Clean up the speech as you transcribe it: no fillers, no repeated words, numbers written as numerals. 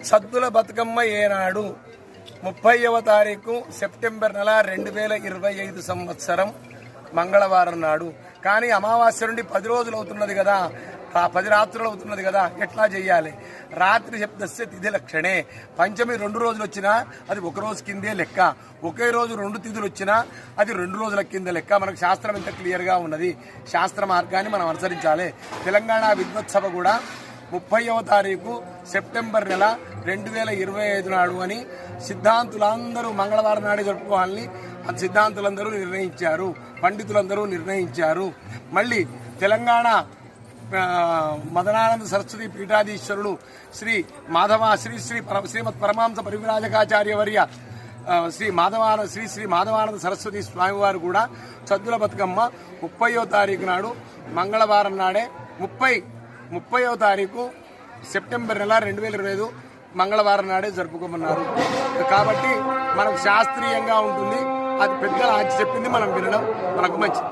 సద్దుల బతుకమ్మ ఏనాడు 30వ తారీఖు సెప్టెంబర్ నెల 2025 సంవత్సరం మంగళవారం నాడు. కానీ అమావాస్య నుండి 10 రోజులు అవుతున్నది కదా, 10 రాత్రులు అవుతున్నది కదా, ఎట్లా చెయ్యాలి? రాత్రి శబ్దస్య తిథి లక్షణే. పంచమి 2 రోజులు వచ్చినా అది 1 రోజు కిందే లెక్క, ఒకే రోజు 2 తిథులు వచ్చినా అది 2 రోజుల కింద లెక్క. మనకు శాస్త్రం ఎంత క్లియర్గా ఉన్నది. శాస్త్ర మార్గాన్ని మనం అనుసరించాలి. తెలంగాణ విద్వత్సభ కూడా 30వ తారీఖు సెప్టెంబర్ నెల 2025 నాడు అని సిద్ధాంతులందరూ మంగళవారం నాడే జరుపుకోవాలని సిద్ధాంతులందరూ నిర్ణయించారు, పండితులందరూ నిర్ణయించారు. మళ్ళీ తెలంగాణ మదనానంద సరస్వతి పీఠాధీశ్వరులు శ్రీ శ్రీమద్ పరమాంస పరివిరాజకాచార్యవర్య శ్రీ మాధవానంద సరస్వతి స్వామివారు కూడా సద్దుల బతుకమ్మ 30వ తారీఖు నాడు మంగళవారం నాడే 30వ తారీఖు సెప్టెంబర్ నెల 2025 మంగళవారం నాడే జరుపుకోమన్నారు. కాబట్టి మనకు శాస్త్రీయంగా ఉంటుంది. అది పెద్దలు చెప్పింది మనం వినడం మనకు మంచిది.